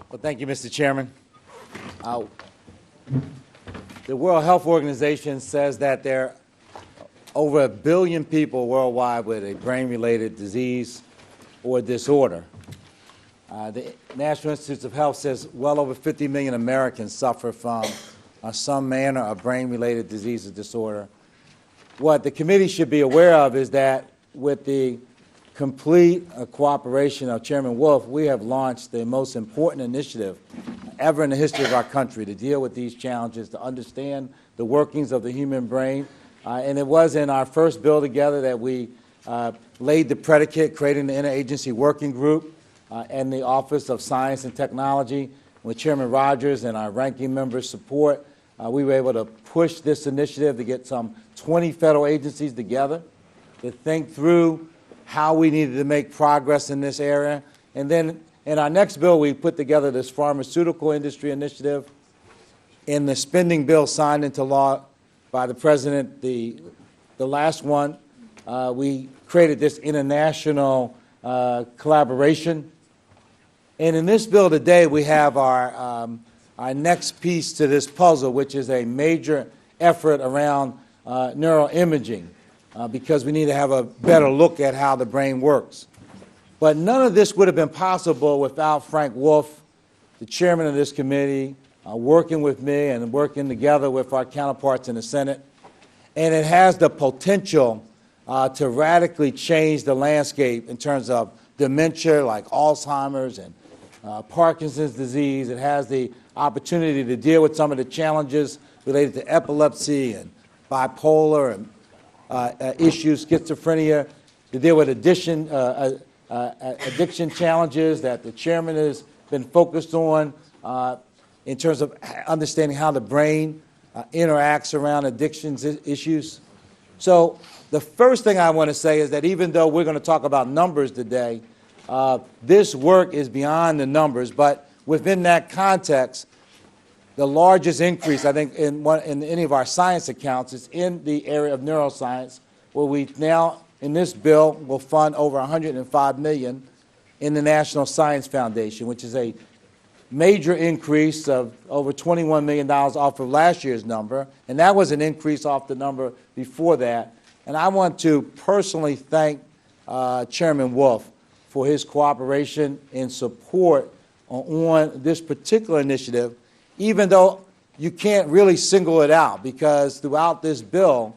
Well, thank you, Mr. Chairman. The World Health Organization says that there are over 1 billion people worldwide with a brain-related disease or disorder. The National Institutes of Health says well over 50 million Americans suffer from some manner of brain-related disease or disorder. What the committee should be aware of is that with the complete cooperation of Chairman Wolf, we have launched the most important initiative ever in the history of our country to deal with these challenges, to understand the workings of the human brain. And it was in our first bill together that we laid the predicate, creating the Interagency Working Group and the Office of Science and Technology. With Chairman Rogers and our ranking member's support, we were able to push this initiative to get some 20 federal agencies together to think through how we needed to make progress in this area. And then in our next bill, we put together this pharmaceutical industry initiative. In the spending bill signed into law by the President, the last one, we created this international collaboration. And in this bill today, we have our next piece to this puzzle, which is a major effort around neuroimaging, because we need to have a better look at how the brain works. But none of this would have been possible without Frank Wolf, the chairman of this committee, working with me and working together with our counterparts in the Senate. And it has the potential to radically change the landscape in terms of dementia like Alzheimer's and Parkinson's disease. It has the opportunity to deal with some of the challenges related to epilepsy and bipolar and issues, schizophrenia, to deal with addiction challenges that the chairman has been focused on in terms of understanding how the brain interacts around addictions issues. So the first thing I want to say is that even though we're going to talk about numbers today, this work is beyond the numbers, but within that context, the largest increase, I think, in any of our science accounts is in the area of neuroscience, where we now, in this bill, will fund over $105 million in the National Science Foundation, which is a major increase of over $21 million off of last year's number, and that was an increase off the number before that. And I want to personally thank Chairman Wolf for his cooperation and support on this particular initiative, even though you can't really single it out, because throughout this bill,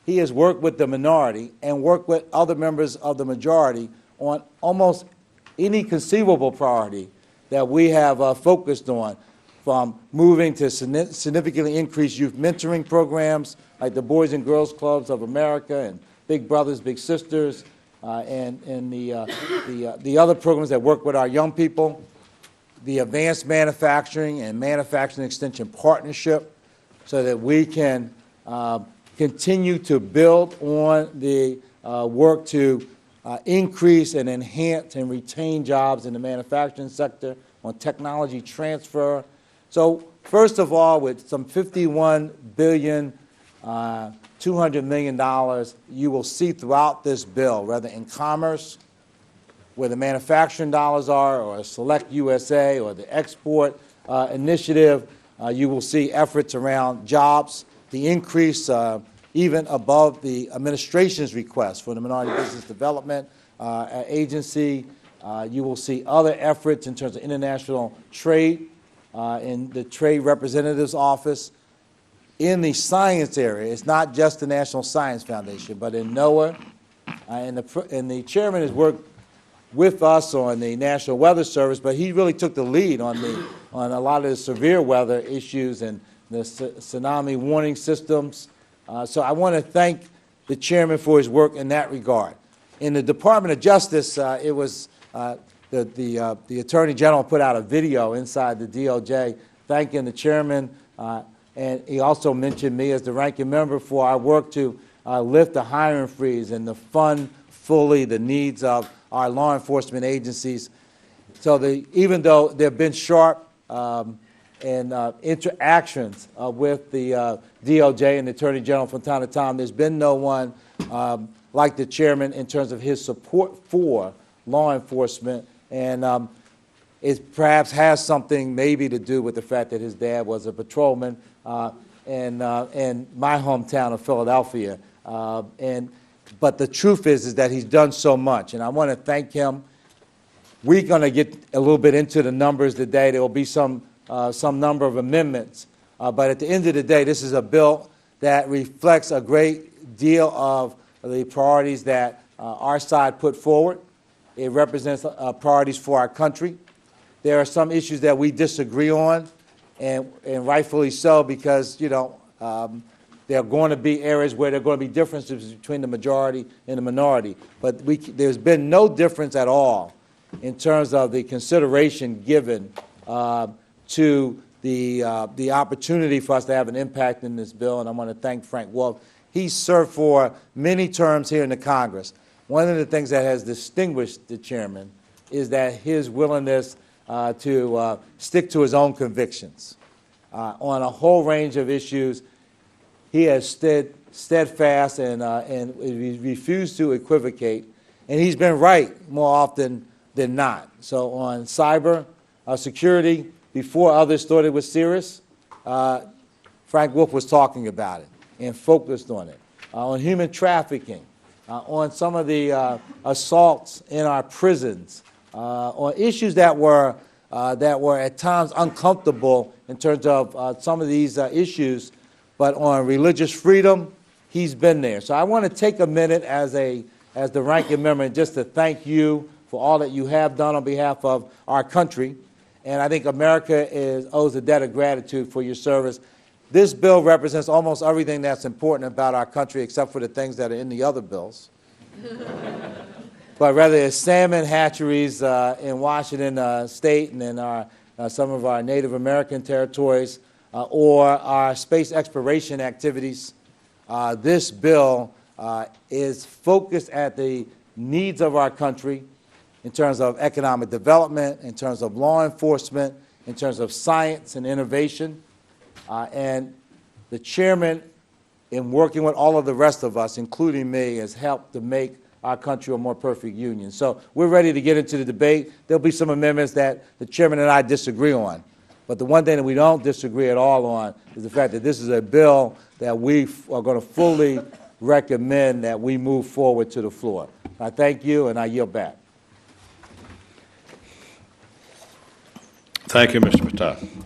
he has worked with the minority and worked with other members of the majority on almost any conceivable priority that we have focused on, from moving to significantly increase youth mentoring programs like the Boys and Girls Clubs of America and Big Brothers, Big Sisters, and the other programs that work with our young people, the Advanced Manufacturing and Manufacturing Extension Partnership, so that we can continue to build on the work to increase and enhance and retain jobs in the manufacturing sector, on technology transfer. So first of all, with some $51 billion, $200 million, you will see throughout this bill, whether in commerce, where the manufacturing dollars are, or Select USA, or the export initiative, you will see efforts around jobs, the increase even above the administration's request for the Minority Business Development Agency. You will see other efforts in terms of international trade in the Trade Representative's Office. In the science area, it's not just the National Science Foundation, but in NOAA, and the chairman has worked with us on the National Weather Service, but he really took the lead on a lot of the severe weather issues and the tsunami warning systems. So I want to thank the chairman for his work in that regard. In the Department of Justice, it was the Attorney General put out a video inside the DOJ thanking the chairman, and he also mentioned me as the ranking member for our work to lift the hiring freeze and to fund fully the needs of our law enforcement agencies. So even though there have been sharp interactions with the DOJ and the Attorney General from time to time, there's been no one like the chairman in terms of his support for law enforcement. And it perhaps has something maybe to do with the fact that his dad was a patrolman in my hometown of Philadelphia. But the truth is that he's done so much, and I want to thank him. We're going to get a little bit into the numbers today. There will be some number of amendments. But at the end of the day, this is a bill that reflects a great deal of the priorities that our side put forward. It represents priorities for our country. There are some issues that we disagree on, and rightfully so, because, you know, there are going to be areas where there are going to be differences between the majority and the minority. But there's been no difference at all in terms of the consideration given to the opportunity for us to have an impact in this bill, and I want to thank Frank Wolf. He served for many terms here in the Congress. One of the things that has distinguished the chairman is that his willingness to stick to his own convictions. On a whole range of issues, he has stood steadfast and refused to equivocate, and he's been right more often than not. So on cyber security, before others thought it was serious, Frank Wolf was talking about it and focused on it. On human trafficking, on some of the assaults in our prisons, on issues that were at times uncomfortable in terms of some of these issues, but on religious freedom, he's been there. So I want to take a minute as the ranking member just to thank you for all that you have done on behalf of our country. And I think America owes a debt of gratitude for your service. This bill represents almost everything that's important about our country except for the things that are in the other bills. But whether it's salmon hatcheries in Washington State and in some of our Native American territories, or our space exploration activities, this bill is focused at the needs of our country in terms of economic development, in terms of law enforcement, in terms of science and innovation. And the chairman, in working with all of the rest of us, including me, has helped to make our country a more perfect union. So we're ready to get into the debate. There'll be some amendments that the chairman and I disagree on. But the one thing that we don't disagree at all on is the fact that this is a bill that we are going to fully recommend that we move forward to the floor. I thank you, and I yield back. Thank you, Mr. Fattah.